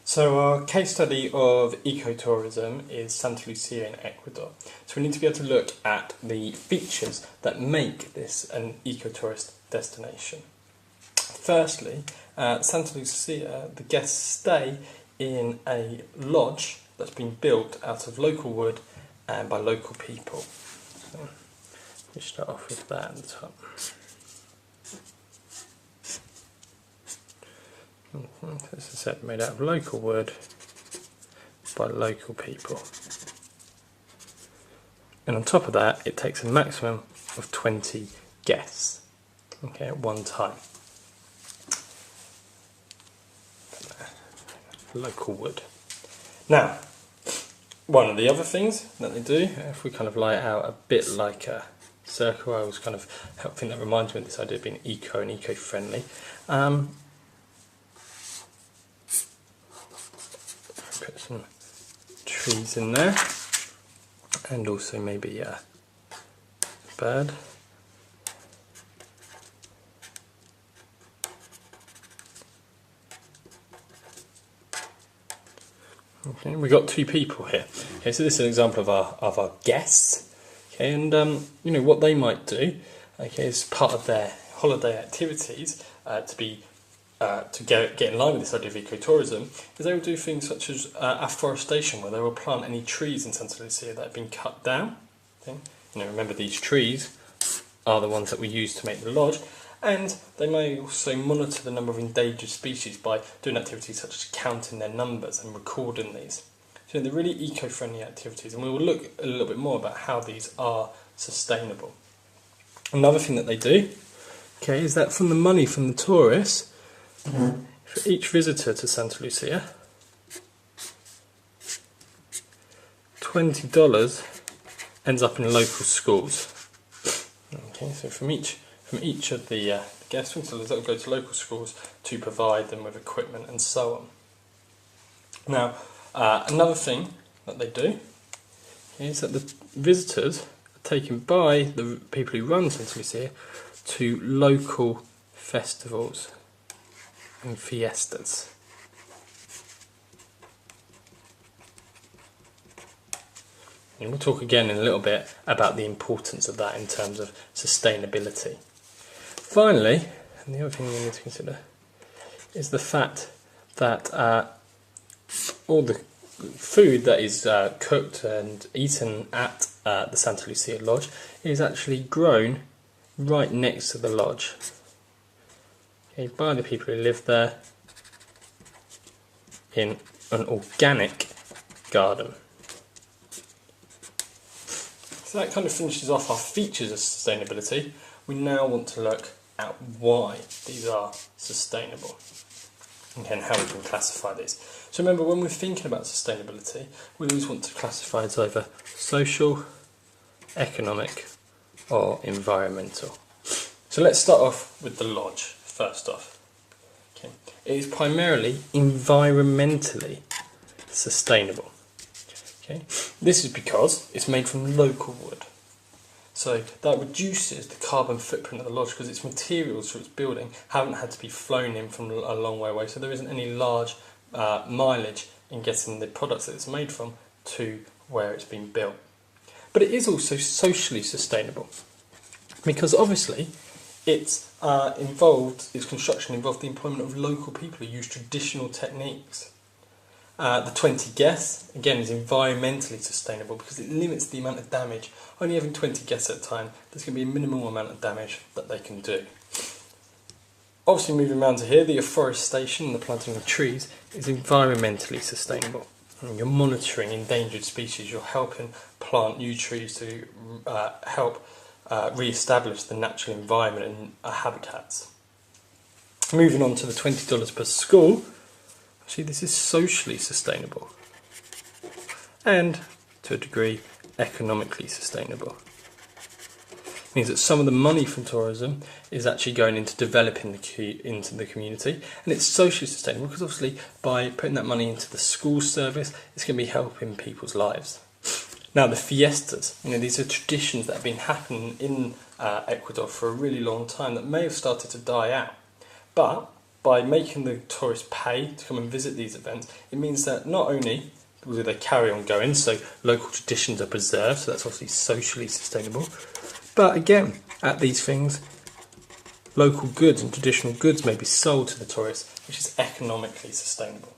So our case study of ecotourism is Santa Lucia in Ecuador. So we need to be able to look at the features that make this an ecotourist destination. Firstly, Santa Lucia, the guests stay in a lodge that's been built out of local wood and by local people. So we start off with that at the top. As I said, made out of local wood by local people. And on top of that, it takes a maximum of 20 guests, okay, at one time. Local wood. Now, one of the other things that they do, if we kind of lay it out a bit like a circle, I was kind of think that reminds me of this idea of being eco and eco-friendly. Put some trees in there, and also maybe a bird. Okay, we've got two people here. Okay, so this is an example of our guests. Okay, and you know what they might do. Okay, as part of their holiday activities to get in line with this idea of ecotourism, is they will do things such as afforestation, where they will plant any trees in Santa Lucia that have been cut down. Okay? You know, remember these trees are the ones that we use to make the lodge, and they may also monitor the number of endangered species by doing activities such as counting their numbers and recording these. So they're really eco-friendly activities, and we will look a little bit more about how these are sustainable. Another thing that they do, okay, is that from the money from the tourists, for each visitor to Santa Lucia, $20 ends up in local schools. Okay, so from each of the guest rentals, that will go to local schools to provide them with equipment and so on. Now, another thing that they do is that the visitors are taken by the people who run Santa Lucia to local festivals and fiestas. And we'll talk again in a little bit about the importance of that in terms of sustainability. Finally, and the other thing we need to consider is the fact that all the food that is cooked and eaten at the Santa Lucia Lodge is actually grown right next to the lodge. Okay, by the people who live there in an organic garden. So that kind of finishes off our features of sustainability. We now want to look at why these are sustainable and how we can classify these. So remember, when we're thinking about sustainability, we always want to classify it as either social, economic or environmental. So let's start off with the lodge. First off, okay, it is primarily environmentally sustainable. Okay, this is because it's made from local wood, so that reduces the carbon footprint of the lodge because its materials for its building haven't had to be flown in from a long way away. So there isn't any large mileage in getting the products that it's made from to where it's been built. But it is also socially sustainable because obviously its construction involved the employment of local people who use traditional techniques. The 20 guests, again, is environmentally sustainable because it limits the amount of damage. Only having 20 guests at a time, there's going to be a minimal amount of damage that they can do. Obviously, moving around to here, the afforestation and the planting of trees is environmentally sustainable. And you're monitoring endangered species, you're helping plant new trees to help re-establish the natural environment and habitats. Moving on to the $20 per school, actually this is socially sustainable and to a degree economically sustainable. It means that some of the money from tourism is actually going into developing into the community, and it's socially sustainable because obviously by putting that money into the school service, it's going to be helping people's lives. Now the fiestas, these are traditions that have been happening in Ecuador for a really long time that may have started to die out. But by making the tourists pay to come and visit these events, it means that not only will they carry on going, so local traditions are preserved, so that's obviously socially sustainable, but again, at these things, local goods and traditional goods may be sold to the tourists, which is economically sustainable.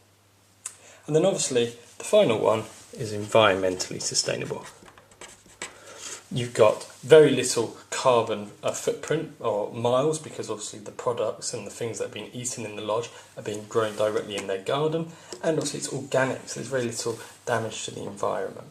And then obviously, the final one is environmentally sustainable. You've got very little carbon footprint or miles, because obviously the products and the things that are being eaten in the lodge are being grown directly in their garden, and obviously it's organic, so there's very little damage to the environment.